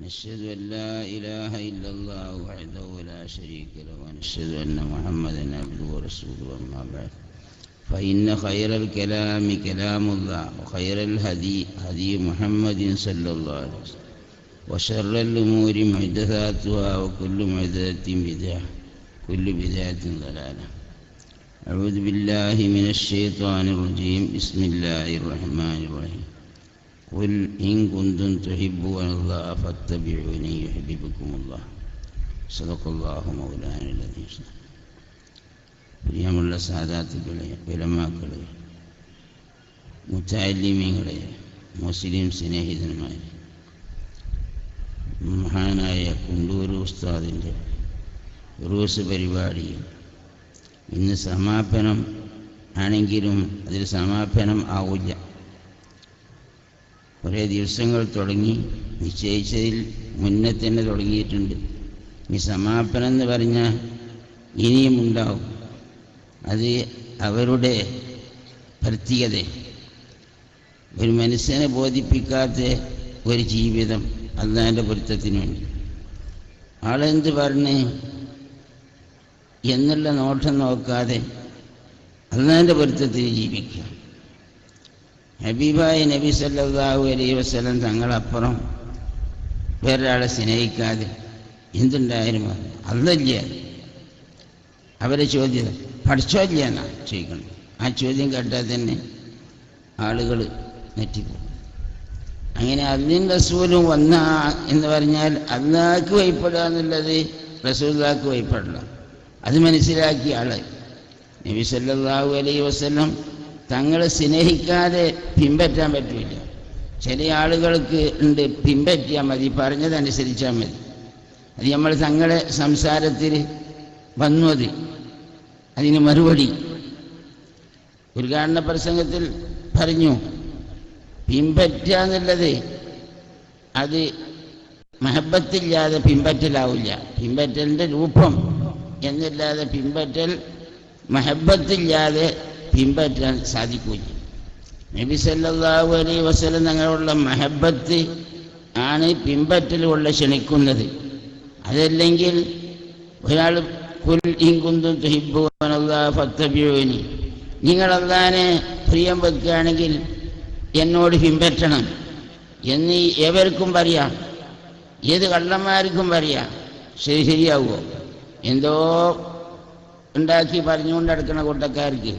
نشهد أن لا إله إلا الله وحده لا شريك له ونشهد أن محمدا عبده ورسوله أما بعد فإن خير الكلام كلام الله وخير الهدي هدي محمد صلى الله عليه وسلم وشر الأمور محدثاتها وكل محدثة بدعة كل بدعة ضلالة. أعوذ بالله من الشيطان الرجيم. بسم الله الرحمن الرحيم. قل إن كنتم تحبون الله فاتبعوني يحببكم الله. صدق الله مولانا الذي صدق. പ്രിയമുള്ള സാദാത്തുക്കളെ, ഉലമാക്കളെ, മുതഅല്ലിമീങ്ങളെ, മുസ്ലിം സ്നേഹിതന്മാരെ, മഹാനായ കുണ്ടൂർ ഉസ്താദിൻ്റെ ഉറൂസ് പരിപാടിയിൽ ഇന്ന് സമാപനം ആണെങ്കിലും അതിൽ സമാപനം ആവില്ല. കുറേ ദിവസങ്ങൾ തുടങ്ങി, നിശ്ചയിച്ചതിൽ മുന്നേ തന്നെ തുടങ്ങിയിട്ടുണ്ട്. ഈ സമാപനം എന്ന് പറഞ്ഞാൽ ഇനിയും ഉണ്ടാവും. അത് അവരുടെ പ്രത്യേകത. ഒരു മനുഷ്യനെ ബോധിപ്പിക്കാത്ത ഒരു ജീവിതം അല്ലാഹുവിൻ്റെ പൊരുത്തത്തിന് വേണ്ടി ആളെന്ത് പറഞ്ഞ് എന്നുള്ള നോട്ടം നോക്കാതെ അല്ലാഹുവിൻ്റെ പൊരുത്തത്തിന് ജീവിക്കുക. ഹബീബായ നബി സല്ലല്ലാഹു അലൈഹി വസല്ലം തങ്ങളപ്പുറം വേറൊരാളെ സ്നേഹിക്കാതെ എന്തുണ്ടായാലും അല്ലല്ല. അവരെ ചോദ്യം പഠിച്ചോല്ല എന്നാ ചോദിക്കണം. ആ ചോദ്യം കേട്ടാൽ തന്നെ ആളുകൾ നെറ്റിപ്പോകും. അങ്ങനെ അല്ലാഹുവിൻ റസൂലും വന്ന എന്ന് പറഞ്ഞാൽ അല്ലാഹ്ക്ക് വഴിപ്പെടുക എന്നുള്ളത് റസൂലുള്ളാഹിക്ക് വഴിപ്പെടില്ല. അത് മനസ്സിലാക്കിയ ആള് നബി സല്ലല്ലാഹു അലൈഹി വസല്ലം തങ്ങളെ സ്നേഹിക്കാതെ പിൻപറ്റാൻ പറ്റില്ല. ചില ആളുകൾക്ക് ഉണ്ട്, പിൻപറ്റിയാൽ മതി, പറഞ്ഞതനുസരിച്ചാൽ മതി. അത് നമ്മൾ തങ്ങളെ സംസാരത്തിൽ വന്നു. അതിന് മറുപടി ഉദ്ഘാടന പ്രസംഗത്തിൽ പറഞ്ഞു, പിൻപറ്റുക എന്നുള്ളത് അത് മഹബത്തില്ലാതെ പിൻപറ്റലാവില്ല. പിൻപറ്റലിൻ്റെ രൂപം എന്നില്ലാതെ പിൻപറ്റൽ മഹബത്തില്ലാതെ പിൻപറ്റാൻ സാധിക്കില്ല. നബി സല്ലല്ലാഹു അലൈഹി വസല്ലം തങ്ങളുള്ള മഹബത്ത് ആണ് പിൻപറ്റലുകൊണ്ട് ക്ഷണിക്കുന്നത്. അതല്ലെങ്കിൽ ഒരാൾ ഖുൽ ഇൻ കുന്തും തുഹിബ്ബൂനല്ലാഹ ഫത്തബിഊനി, നിങ്ങൾ അല്ലാഹുവിനെ പ്രിയം വെക്കുകയാണെങ്കിൽ എന്നോട് പിൻപറ്റണം എന്ന് ഏവർക്കും പറയാം. ഏത് കള്ളന്മാർക്കും പറയാം. ശരിയാവുമോ? എന്തോ ഉണ്ടാക്കി പറഞ്ഞുകൊണ്ട് നടക്കുന്ന കൂട്ടക്കാർക്ക്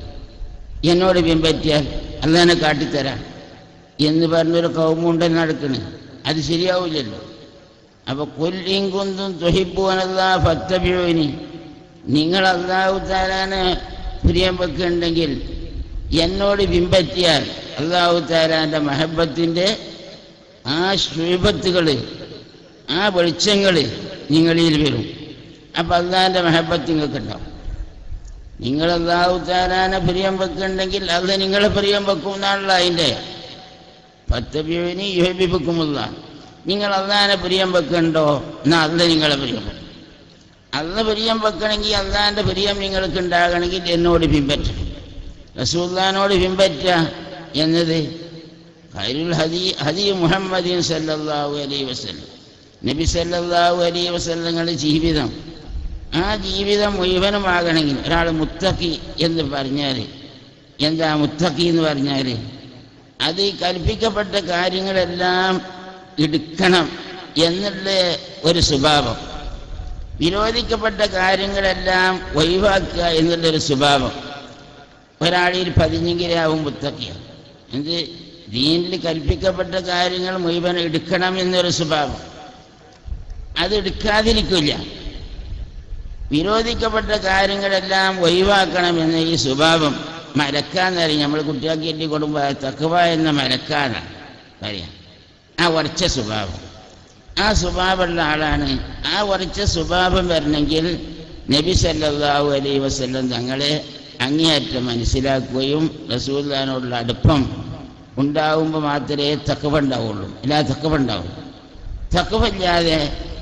എന്നോട് പിൻപറ്റിയാൽ അല്ലാഹുവിനെ കാട്ടിത്തരാം എന്ന് പറഞ്ഞൊരു കൗമുണ്ടെന്ന് നടക്കണ്. അത് ശരിയാവില്ലല്ലോ. അപ്പോൾ ഖുൽ ഇൻ കുന്തും തുഹിബ്ബൂനല്ലാഹ ഫത്തബിഊനി, നിങ്ങൾ അല്ലാഹു തആലാനെ പ്രിയം വെക്കുന്നുണ്ടെങ്കിൽ എന്നോട് പിൻപറ്റിയാൽ അല്ലാഹു തആലാൻ്റെ മഹബത്തിൻ്റെ ആ ശുഭത്തുകൾ, ആ വെളിച്ചങ്ങൾ നിങ്ങളിൽ വരും. അപ്പം അല്ലാഹുവിൻ്റെ മഹബത്ത് നിങ്ങൾക്കുണ്ടാവും. നിങ്ങൾ അല്ലാഹു തആലാനെ പ്രിയം വെക്കുന്നുണ്ടെങ്കിൽ അത് നിങ്ങളെ പ്രിയം വെക്കും എന്നാണല്ലോ അതിൻ്റെ. ഫത്തബിഊനി യുഹിബ്ബുക്കുമുല്ലാഹ്. നിങ്ങൾ അല്ലാഹുവിനെ പ്രിയം വെക്കുന്നുണ്ടോ എന്നാൽ അല്ലാഹു നിങ്ങളെ പ്രിയം വെക്കും. അല്ലാഹു പ്രിയം വെക്കണമെങ്കിൽ അല്ലാഹുവിൻ്റെ പ്രിയം നിങ്ങൾക്ക് ഉണ്ടാകണമെങ്കിൽ എന്നോട് പിൻപറ്റണം. റസൂലുള്ളാഹിനോട് പിൻപറ്റുക എന്നത് ഖൈറുൽ ഹദി മുഹമ്മദിൻ സല്ലല്ലാഹു അലൈഹി വസല്ലം, നബി സല്ലല്ലാഹു അലൈഹി വസല്ലങ്ങളുടെ ജീവിതം, ആ ജീവിതം മുഴുവനുമാകണമെങ്കിൽ ഒരാൾ മുത്തഖി എന്ന് പറഞ്ഞാൽ എന്താ? മുത്തഖി എന്ന് പറഞ്ഞാൽ അത് കൽപ്പിക്കപ്പെട്ട കാര്യങ്ങളെല്ലാം എടുക്കണം എന്നുള്ള ഒരു സ്വഭാവം, വിരോധിക്കപ്പെട്ട കാര്യങ്ങളെല്ലാം ഒഴിവാക്കുക എന്നുള്ളൊരു സ്വഭാവം ഒരാളിൽ പതിഞ്ഞെങ്കിലാവും മുത്തഖിയ. എന്ത്? ദീനിൽ കൽപ്പിക്കപ്പെട്ട കാര്യങ്ങൾ മുഴുവൻ എടുക്കണം എന്നൊരു സ്വഭാവം, അത് എടുക്കാതിരിക്കില്ല. വിരോധിക്കപ്പെട്ട കാര്യങ്ങളെല്ലാം ഒഴിവാക്കണമെന്ന ഈ സ്വഭാവം മലക്കാന്നറിയാം. നമ്മൾ കുട്ടിയാക്കി എട്ടി കൊടുക്കുമ്പോൾ തഖ്വ എന്ന മലക്കാണ് പറയാം. ആ ഉറച്ച സ്വഭാവം, ആ സ്വഭാവമുള്ള ആളാണ്. ആ ഉറച്ച സ്വഭാവം വരണമെങ്കിൽ നബി സല്ലല്ലാഹു അലൈഹി വസല്ലം തങ്ങളെ അങ്ങേയറ്റം മനസ്സിലാക്കുകയും റസൂലുള്ളാഹിനോടുള്ള അടുപ്പം ഉണ്ടാവുമ്പോൾ മാത്രമേ തഖ്വ ഉണ്ടാവുള്ളൂ. എല്ലാ തഖ്വ ഉണ്ടാവും. തഖ്വ ഇല്ലാതെ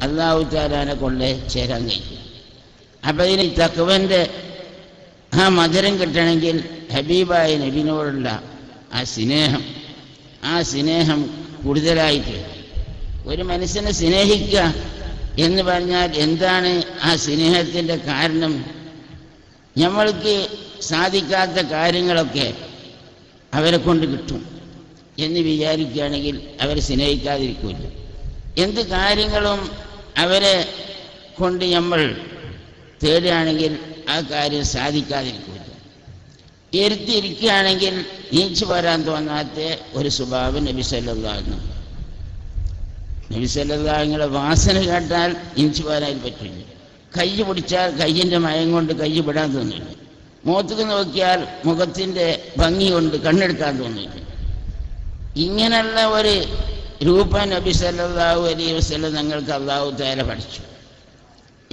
അല്ലാഹു തആലാനെ കൊണ്ട് ചേരാൻ കഴിയും. അപ്പം ഇതിന് തഖ്വൻ്റെ ആ മധുരം കിട്ടണമെങ്കിൽ ഹബീബായ നബിനോടുള്ള ആ സ്നേഹം കൂടുതലായിട്ട് ഒരു മനുഷ്യനെ സ്നേഹിക്കുക എന്ന് പറഞ്ഞാൽ എന്താണ് ആ സ്നേഹത്തിൻ്റെ കാരണം? നമ്മൾക്ക് സാധിക്കാത്ത കാര്യങ്ങളൊക്കെ അവരെ കൊണ്ട് കിട്ടും എന്ന് വിചാരിക്കുകയാണെങ്കിൽ അവരെ സ്നേഹിക്കാതിരിക്കില്ല. എന്ത് കാര്യങ്ങളും അവരെ കൊണ്ട് നമ്മൾ തേടുകയാണെങ്കിൽ ആ കാര്യം സാധിക്കാതിരിക്കില്ല. ഇരുത്തിയിരിക്കുകയാണെങ്കിൽ നീച്ചു വരാൻ തോന്നാത്ത ഒരു സ്വഭാവം നബി സല്ലല്ലാഹു അലൈഹി വസല്ലം. നബി സല്ലല്ലാഹു അലൈഹി വസല്ലം വാസന കേട്ടാൽ നീച്ചു വരാൻ പറ്റില്ല. കൈ പിടിച്ചാൽ കയ്യിൻ്റെ മയം കൊണ്ട് കൈ വിടാൻ തോന്നില്ല. മുഖത്തേക്ക് നോക്കിയാൽ മുഖത്തിൻ്റെ ഭംഗി കൊണ്ട് കണ്ണെടുക്കാൻ തോന്നില്ല. ഇങ്ങനെയുള്ള ഒരു രൂപം നബി സല്ലല്ലാഹു അലൈഹി വസല്ലം ഞങ്ങൾക്ക് അല്ലാഹു തആല പഠിച്ചു.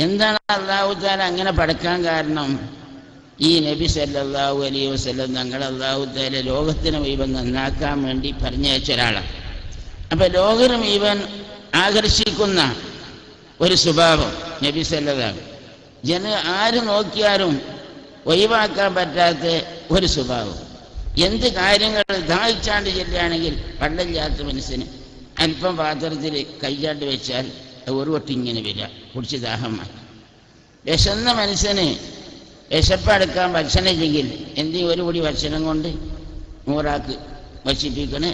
എന്താണ് അല്ലാഹു തആല അങ്ങനെ പഠിക്കാൻ കാരണം? ഈ നബി സല്ലല്ലാഹു അലൈഹി വസല്ലം ഞങ്ങൾ അല്ലാഹു തആല ലോകത്തിന് മുഴുവൻ നന്നാക്കാൻ വേണ്ടി പറഞ്ഞയച്ച ഒരാളാണ്. അപ്പം ലോകം മുഴുവൻ ആകർഷിക്കുന്ന ഒരു സ്വഭാവം നബി സല്ലല്ലാഹു. ആര് നോക്കിയാലും ഒഴിവാക്കാൻ പറ്റാത്ത ഒരു സ്വഭാവം. എന്ത് കാര്യങ്ങൾ ദാഹിച്ചാണ്ട് ചെല്ലുകയാണെങ്കിൽ വെള്ളമില്ലാത്ത മനുഷ്യന് അല്പം പാത്രത്തിൽ കൈയാണ്ട് വെച്ചാൽ ഒരു വട്ടി ഇങ്ങനെ വരിക, കുടിച്ച് ദാഹം മാറ്റി. വിശന്ന മനുഷ്യന് വിശപ്പടക്കാൻ ഭക്ഷണം ചെയ്യിൽ എന്തെങ്കിലും ഒരു പൊടി ഭക്ഷണം കൊണ്ട് 100 ആൾക്ക് ഭക്ഷിപ്പിക്കണേ.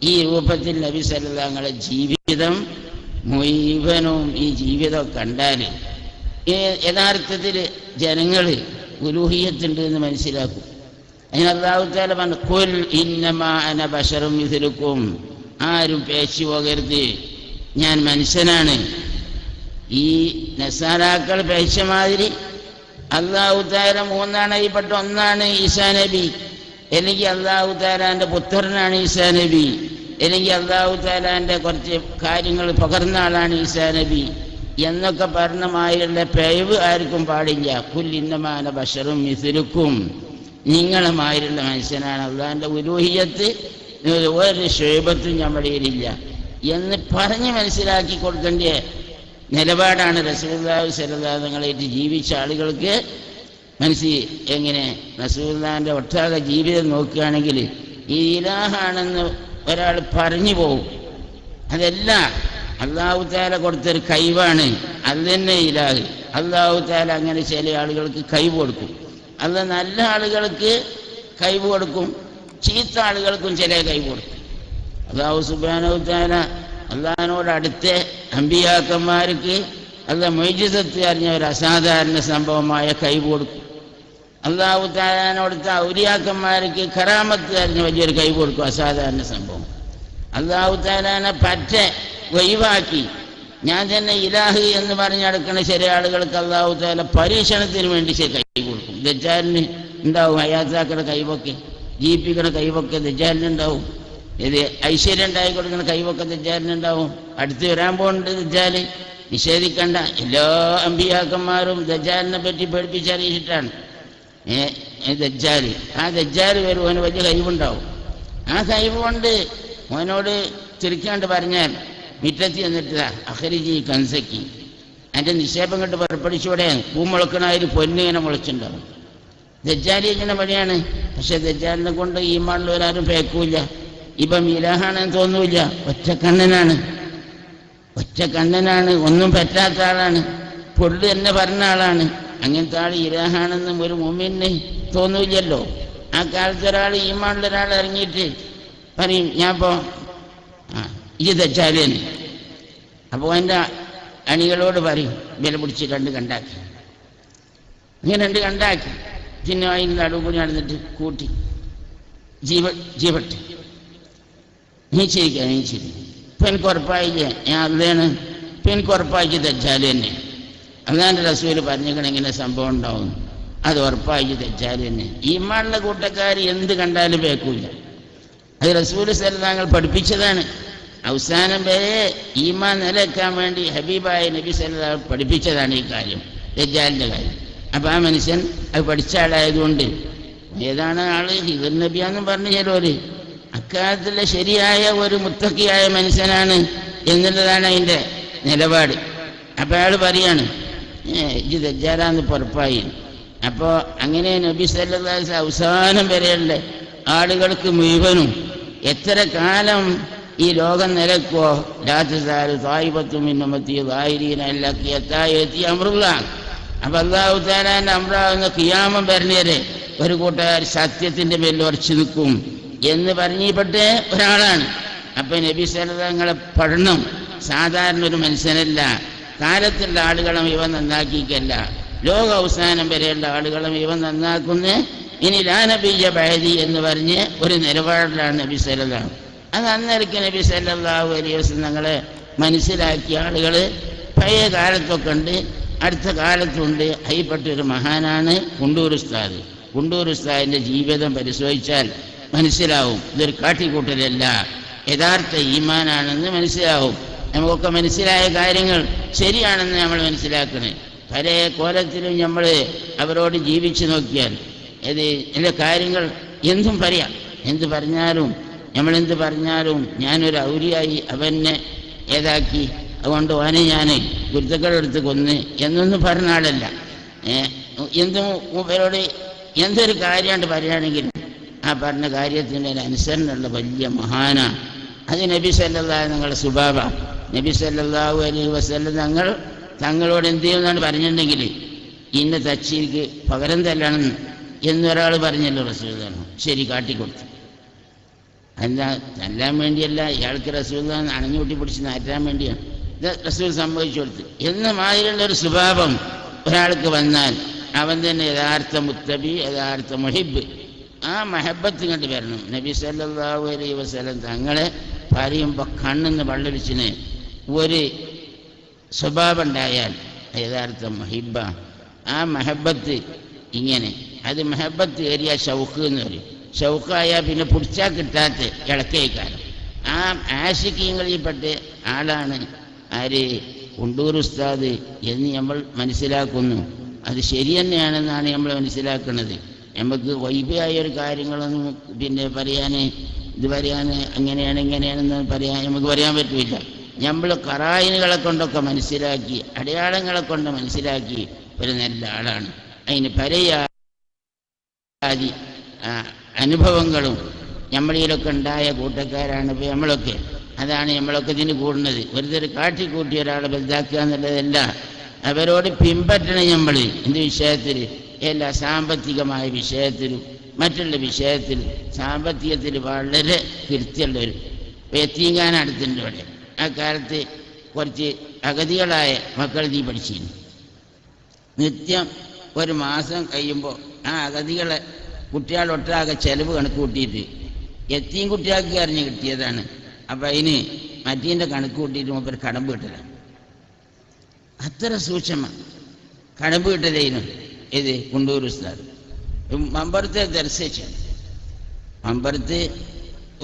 ഈ രൂപത്തിൽ നബി സല്ലല്ലാഹു അലൈഹി വസല്ലം ജീവിതം മുഴുവനും ഈ ജീവിതം കണ്ടാൽ യഥാർത്ഥത്തിൽ ജനങ്ങൾ ഉലൂഹിയത്തുണ്ട് എന്ന് മനസ്സിലാക്കും. അതിന് അല്ലാഹു തആല പറഞ്ഞു, ഖുൽ ഇന്നമാ അന ബശറും മിസ്ലുക്കും, ആരും പേശി പോകരുത്, ഞാൻ മനുഷ്യനാണ്. ഈ നസാറാക്കൾ പേശ മാതിരി അല്ലാഹു തആല 3 ഒന്നാണ് ഈസാ നബി, അല്ലെങ്കിൽ അല്ലാഹു തആലാന്റെ പുത്രനാണ് ഈസാ നബി, അല്ലെങ്കിൽ അല്ലാഹു തആലാന്റെ കുറച്ച് കാര്യങ്ങൾ പകർന്ന ആളാണ് ഈസാ നബി എന്നൊക്കെ പറഞ്ഞമായുള്ള പിഴവ് ആർക്കും പാടില്ല. ഖുൽ ഇന്നമാ അന ബശറും മിസ്ലുക്കും, നിങ്ങളുമായുള്ള മനുഷ്യനാണ്. അല്ലാഹുവിൻ്റെ ഉലൂഹിയത്ത് ഒരു ശോഭത്തും നമ്മളിലില്ല എന്ന് പറഞ്ഞ് മനസ്സിലാക്കി കൊടുക്കേണ്ട നിലപാടാണ് റസൂലുള്ളാഹി സ്വല്ലല്ലാഹു അലൈഹി വസല്ലം ജീവിച്ച ആളുകൾക്ക് എങ്ങനെ റസൂലുള്ളാഹിന്റെ ഒട്ടാകെ ജീവിതം നോക്കുകയാണെങ്കിൽ ഈ ഇലാഹാണെന്ന് ഒരാൾ പറഞ്ഞു പോകും. അതല്ല, അല്ലാഹു തആല കൊടുത്തൊരു കഴിവാണ്, അത് തന്നെ ഇലാഹ്. അല്ലാഹു തആല അങ്ങനെ ചില ആളുകൾക്ക് കഴിവ് കൊടുക്കും. അത് നല്ല ആളുകൾക്ക് കഴിവ് കൊടുക്കും, ചീത്ത ആളുകൾക്കും ചില കഴിവ് കൊടുക്കും. അല്ലാഹു സുബ്ഹാനഹു വ തആല അള്ളാഹിനോട് അടുത്ത അമ്പിയാക്കന്മാർക്ക് അല്ലാഹ് മുഅ്ജിസത്ത് അറിഞ്ഞ ഒരു അസാധാരണ സംഭവമായ കഴിവ് കൊടുക്കും. അല്ലാഹു തആലയോടുത്ത ഔലിയാക്കന്മാർക്ക് കറാമത്ത് അറിഞ്ഞ വലിയൊരു കഴിവ് കൊടുക്കും, അസാധാരണ സംഭവം. അല്ലാഹു തആലനെ പറ്റ ഒഴിവാക്കി ഞാൻ തന്നെ ഇലാഹ് എന്ന് പറഞ്ഞെടുക്കുന്ന ചില ആളുകൾക്ക് അല്ലാഹു തആല പരീക്ഷണത്തിന് വേണ്ടി കഴിവ് കൊടുക്കും. ദജ്ജാലിന് ഉണ്ടാവും ഹയാത്താക്കുന്ന കഴിവൊക്കെ, ജീവിപ്പിക്കുന്ന കഴിവൊക്കെ ദജ്ജാലിനുണ്ടാവും. ഇത് ഐശ്വര്യം ഉണ്ടായി കൊടുക്കുന്ന കഴിവൊക്കെ ദജ്ജാലിനുണ്ടാവും. അടുത്ത് വരാൻ പോകുന്നുണ്ട് ദജ്ജാല്, നിഷേധിക്കണ്ട. എല്ലാ അമ്പിയാക്കന്മാരും ദജ്ജാലിനെ പറ്റി പഠിപ്പിച്ചറിയിച്ചിട്ടാണ് ദജ്ജാല്. ആ ദജ്ജാല് വരും, അവന് വലിയ കഴിവുണ്ടാവും. ആ കഴിവ് കൊണ്ട് അവനോട് തിരിക്കാണ്ട് പറഞ്ഞാൽ മിറ്റത്തി എന്നിട്ട് അഖരിജി കൻസക്കി, എൻ്റെ നിക്ഷേപം കണ്ട് പുറപ്പെടുവിച്ചൂടെ പൂമുളക്കണായി പൊന്നിങ്ങനെ മുളച്ചുണ്ടാവും. ദജ്ജാലി ഇങ്ങനെ പണിയാണ്. പക്ഷെ ദജ്ജാലിനെ കൊണ്ട് ഈമാനുള്ളവരാരും പേക്കൂല. ഇപ്പം ഇലാഹാണെന്ന് തോന്നൂല്ല. ഒറ്റക്കണ്ണനാണ്, ഒന്നും പറ്റാത്ത ആളാണ്, പൊള്ളു തന്നെ പറഞ്ഞ ആളാണ്. അങ്ങനത്തെ ആൾ ഇലാഹാണെന്നും ഒരു മുഅ്മിന് തോന്നൂല്ലല്ലോ. ആ കാലത്ത് ഒരാൾ ഈമാനുള്ള ഒരാൾ ഇറങ്ങിയിട്ട് പറയും ഞാനിപ്പോൾ ഈ ദജ്ജാലി തന്നെ. അപ്പോൾ എൻ്റെ അണികളോട് പറയും വില പിടിച്ച് 2 കണ്ടാക്കി. ഇങ്ങനെ 2 കണ്ടാക്കി പിന്നെ അതിന് നടുകൂടി നടന്നിട്ട് കൂട്ടി ജീവട്ടെ നീച്ചിരിക്കുക നീച്ചിരി. ഇപ്പം എനിക്ക് ഉറപ്പായില്ലേ ഞാൻ അല്ലാണ്, ഇപ്പം എനിക്ക് ഉറപ്പാക്കി ദജ്ജാലി തന്നെ. അല്ലാൻ്റെ റസൂല് പറഞ്ഞിരിക്കണം ഇങ്ങനെ സംഭവം ഉണ്ടാവും, അത് ഉറപ്പാക്കി ദജ്ജാലി തന്നെ. ഈമാനുള്ള കൂട്ടക്കാർ എന്ത് കണ്ടാലും വേക്കൂല. അത് റസൂല് സല്ലല്ലാഹു അലൈഹി വസല്ലം പഠിപ്പിച്ചതാണ്. അവസാനം വരെ ഈമാൻ നിലനിൽക്കാൻ വേണ്ടി ഹബീബായ നബി സല്ലല്ലാഹു അലൈഹി വസല്ലം പഠിപ്പിച്ചതാണ് ഈ കാര്യം, ദജ്ജാലിൻ്റെ കാര്യം. അപ്പം ആ മനുഷ്യൻ അത് പഠിച്ച ആളായതുകൊണ്ട് ഏതാണ് ആള് ഹിദർ നബിയാന്നും പറഞ്ഞു ചിലവര്, അക്കാലത്തിലെ ശരിയായ ഒരു മുത്തക്കിയായ മനുഷ്യനാണ് എന്നുള്ളതാണ് അതിൻ്റെ നിലപാട്. അപ്പം അയാൾ പറയാണ് ഇത് ദജ്ജാലാന്ന് പുറപ്പായി. അപ്പോൾ അങ്ങനെ നബി സല്ലല്ലാഹു അലൈഹി വസല്ലം അവസാനം വരെയുള്ള ആളുകൾക്ക് മുഴുവനും എത്ര കാലം ഈ ലോകം നിലക്കോ ലാ തസാലു ത്വായിഫത്തും മിൻ ഉമ്മത്തി ളാഹിരീന ഇല്ലാ ഹത്താ യഅതി അംറുല്ലാഹ്. അപ്പം അല്ലാഹു തആലാന്റെ അംറാവുന്ന ഖിയാമം വരുന്നവരെ ഒരു കൂട്ടുകാർ സത്യത്തിൻ്റെ പേരിൽ ഉറച്ചു നിൽക്കും എന്ന് പറഞ്ഞപ്പെട്ട ഒരാളാണ്. അപ്പം നബി സല്ലല്ലാഹു അലൈഹി വസല്ലം പഠനം സാധാരണ ഒരു മനുഷ്യനല്ല, കാലത്തുള്ള ആളുകളും ഇവ നന്നാക്കിക്കല്ല, ലോക അവസാനം വരെയുള്ള ആളുകളും ഇവ നന്നാക്കുന്ന ഇനി ലാ നബിയ്യ ബഅദി എന്ന് പറഞ്ഞ് ഒരു നിലപാടിലാണ് നബി സല്ലല്ലാഹു. അത് അന്നേരക്ക് നബി സല്ലല്ലാഹു അലൈഹി വസല്ലം ഞങ്ങളെ മനസ്സിലാക്കിയ ആളുകൾ പഴയ കാലത്തൊക്കെ ഉണ്ട്, അടുത്ത കാലത്തുണ്ട്. അതിൽപ്പെട്ടൊരു മഹാനാണ് കുണ്ടൂർ ഉസ്താദ്. കുണ്ടൂർ ഉസ്താദിൻ്റെ ജീവിതം പരിശോധിച്ചാൽ മനസ്സിലാവും ഇതൊരു കാട്ടിക്കൂട്ടലല്ല, യഥാർത്ഥ ഈമാനാണെന്ന് മനസ്സിലാവും. നമുക്കൊക്കെ മനസ്സിലായ കാര്യങ്ങൾ ശരിയാണെന്ന് നമ്മൾ മനസ്സിലാക്കണേ. പല കോലത്തിലും നമ്മൾ അവരോട് ജീവിച്ചു നോക്കിയാൽ എല്ലാ കാര്യങ്ങൾ എന്തും പറയാം, എന്ത് പറഞ്ഞാലും നമ്മളെന്ത് പറഞ്ഞാലും ഞാനൊരു ഔലിയായി അവനെ ഏതാക്കി, അതുകൊണ്ട് ഓനെ ഞാൻ ഗുരുത്തക്കളെടുത്ത് കൊന്ന് എന്നൊന്നും പറഞ്ഞ ആളല്ല. എന്തും മൂപ്പരോട് എന്തൊരു കാര്യമായിട്ട് പറയുകയാണെങ്കിൽ ആ പറഞ്ഞ കാര്യത്തിൻ്റെ ഒരു അനുസരണമുള്ള വലിയ മഹാനാണ്. അത് നബി സല്ലല്ലാഹു നിങ്ങളുടെ സുബാബ. നബി സല്ലല്ലാഹു അലൈഹി വസല്ലം തങ്ങളോട് എന്ത് ചെയ്യുമെന്നാണ് പറഞ്ഞിട്ടുണ്ടെങ്കിൽ ഇന്ന തച്ചീർക്ക് പകരം തല്ലണം എന്നൊരാൾ പറഞ്ഞല്ലോ റസൂലുള്ളാഹി. ശരി, കാട്ടിക്കൊടുത്തു. എന്താ തല്ലാൻ വേണ്ടിയല്ല, ഇയാൾക്ക് റസൂലുള്ളാഹി അണഞ്ഞുകൂട്ടി പിടിച്ച് നാറ്റാൻ വേണ്ടിയാണ് ഇത് റസൂൽ സംഭവിച്ചു കൊടുത്ത് എന്ന മാതിരിയുള്ളൊരു സ്വഭാവം ഒരാൾക്ക് വന്നാൽ അവൻ തന്നെ യഥാർത്ഥ മുത്തബി, യഥാർത്ഥ മുഹിബ്. ആ മഹബത്ത് കണ്ട് വരണം. നബി സല്ലല്ലാഹു അലൈഹി വസല്ലം തങ്ങളെ പറയുമ്പോൾ കണ്ണിന്ന് വള്ളൊലിച്ചിന് ഒരു സ്വഭാവം ഉണ്ടായാൽ യഥാർത്ഥ മുഹിബ. ആ മഹബത്ത് ഇങ്ങനെ, അത് മഹബത്ത് ഏരിയ ഷൗക്ക് എന്ന് പറയും. ഷൗക്കായാൽ പിന്നെ പിടിച്ചാൽ കിട്ടാത്ത ഇളക്കേക്കാരം. ആ ആശിക്കീങ്ങളിൽപ്പെട്ട ആളാണ് ആര് കുണ്ടൂർ ഉസ്താദ് എന്ന് നമ്മൾ മനസ്സിലാക്കുന്നു. അത് ശരി തന്നെയാണെന്നാണ് നമ്മൾ മനസ്സിലാക്കുന്നത്. നമുക്ക് വൈബായ ഒരു കാര്യങ്ങളൊന്നും പിന്നെ ഇത് പറയാൻ അങ്ങനെയാണ് ഇങ്ങനെയാണെന്ന് നമുക്ക് പറയാൻ പറ്റില്ല. നമ്മൾ ഖറായിനുകളെ കൊണ്ടൊക്കെ മനസ്സിലാക്കി, അടയാളങ്ങളെ കൊണ്ട് മനസ്സിലാക്കി ഒരു നല്ല ആളാണ്. അതിന് പരയാതി അനുഭവങ്ങളും നമ്മളിലൊക്കെ ഉണ്ടായ കൂട്ടക്കാരാണ് ഇപ്പോൾ നമ്മളൊക്കെ. അതാണ് നമ്മളൊക്കെ ഇതിന് കൂടുന്നത്. വെറുതെ കാട്ടിക്കൂട്ടി ഒരാളെ വലുതാക്കുക എന്നുള്ളതല്ല, അവരോട് പിൻപറ്റണം നമ്മൾ. എന്ത് വിഷയത്തിൽ? എല്ലാ സാമ്പത്തികമായ വിഷയത്തിലും മറ്റുള്ള വിഷയത്തിലും സാമ്പത്തികത്തിൽ വളരെ കൃത്യമുള്ളവർ. യത്തീംഖാന അടുത്തുണ്ട് ഇവിടെ. ആ കാലത്ത് കുറച്ച് അഗതികളായ മക്കൾ നീ പഠിച്ചിരുന്നു. നിത്യം ഒരു മാസം കഴിയുമ്പോൾ ആ അഗതികളെ കുട്ടികളൊട്ടാകെ ചെലവ് കണക്ക് കൂട്ടിയിട്ട് യത്തീം കുട്ടികൾക്ക് അറിഞ്ഞ് കിട്ടിയതാണ്. അപ്പം അതിന് മറ്റീൻ്റെ കണക്ക് കൂട്ടിയിട്ട് മൂപ്പർ കടമ്പ് കിട്ടലാണ്. അത്ര സൂക്ഷ്മ കടമ്പ് കിട്ടലേനും ഇത് കുണ്ടൂർ ഉസ്താദ്. മമ്പറത്തെ ദർശിച്ചാണ്. മമ്പറത്ത്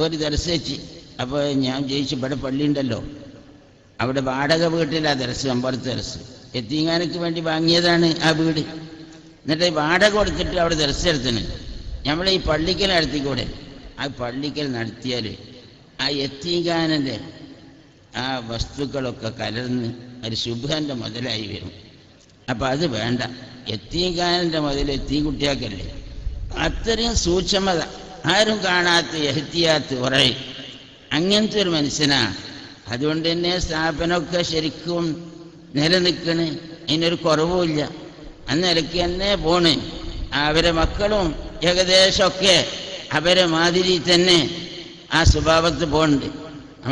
ഒരു ദർശിച്ച്. അപ്പോൾ ഞാൻ ചോദിച്ചു, ഇവിടെ പള്ളി ഉണ്ടല്ലോ, അവിടെ വാടക വീട്ടിലാണ് ദർശ, മമ്പറത്ത് ദർശ. യത്തീംഖാനയ്ക്ക് വേണ്ടി വാങ്ങിയതാണ് ആ വീട്. എന്നിട്ട് വാടക കൊടുത്തിട്ട് അവിടെ ദർശനത്തിന് നമ്മൾ ഈ പള്ളിക്കൽ നടത്തിക്കൂടെ? ആ പള്ളിക്കൽ നടത്തിയാൽ ആ യത്തീംഖാനൻ്റെ ആ വസ്തുക്കളൊക്കെ കലർന്ന് ഒരു ശുഭൻ്റെ മുതലായി വരും. അപ്പം അത് വേണ്ട. യത്തീംഖാനൻ്റെ മുതൽ യത്തീം കുട്ടിയാക്കല്ലേ. അത്രയും സൂക്ഷ്മത, ആരും കാണാത്ത എഹ്തിയാത്ത് കുറേ, അങ്ങനത്തെ ഒരു മനുഷ്യനാണ്. അതുകൊണ്ട് തന്നെ സ്ഥാപനമൊക്കെ ശരിക്കും നിലനിൽക്കണ്, അതിനൊരു കുറവുമില്ല. അന്നിടയ്ക്ക് തന്നെ പോണ്. അവരെ മക്കളും ഏകദേശമൊക്കെ അവരെ മാതിരി തന്നെ ആ സ്വഭാവത്ത് പോകുന്നുണ്ട്.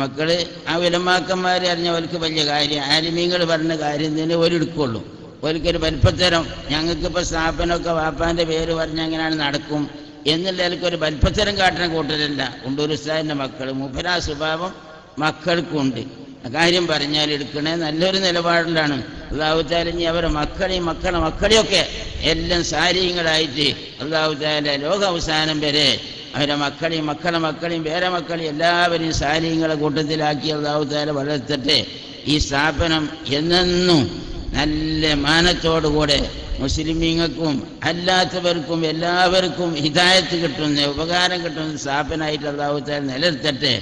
മക്കൾ ആ ഉലമാക്കന്മാരെ അറിഞ്ഞവർക്ക് വലിയ കാര്യം, ആലിമീങ്ങൾ പറഞ്ഞ കാര്യം തന്നെ ഒരെടുക്കുള്ളൂ. ഒരിക്കലും വലിപ്പത്തരം. ഞങ്ങൾക്കിപ്പോൾ സ്ഥാപനമൊക്കെ വാപ്പാൻ്റെ പേര് പറഞ്ഞ് അങ്ങനെയാണ് നടക്കും എന്നുള്ള എനിക്കൊരു വലിപ്പത്തരം കാട്ടുന്ന കൂട്ടരല്ല കുണ്ടൂർ ഉസ്താദിൻ്റെ മക്കൾ. മൂപ്പരാ സ്വഭാവം മക്കൾക്കുണ്ട്. കാര്യം പറഞ്ഞാൽ എടുക്കണേ നല്ലൊരു നിലപാടിലാണ്. അല്ലാഹു തആല ഇനി അവരെ മക്കളെയൊക്കെ എല്ലാം സാരീങ്ങളായിട്ട് അല്ലാഹു തആല ലോക അവസാനം വരെ അവരെ മക്കളെയും വേറെ മക്കളെയും എല്ലാവരെയും സാരീങ്ങളെ കൂട്ടത്തിലാക്കി അല്ലാഹു തആല വളർത്തട്ടെ. ഈ സ്ഥാപനം എന്നെന്നും നല്ല മാനത്തോടുകൂടെ മുസ്ലിമീങ്ങൾക്കും അല്ലാത്തവർക്കും എല്ലാവർക്കും ഹിദായത്ത് കിട്ടുന്ന, ഉപകാരം കിട്ടുന്ന സ്ഥാപനമായിട്ട് അല്ലാഹു തആല നിലനിർത്തട്ടെ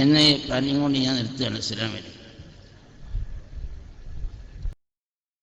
എന്ന് പറഞ്ഞുകൊണ്ട് ഞാൻ നിർത്തുകയാണ്. അസ്സലാമു അലൈക്കും.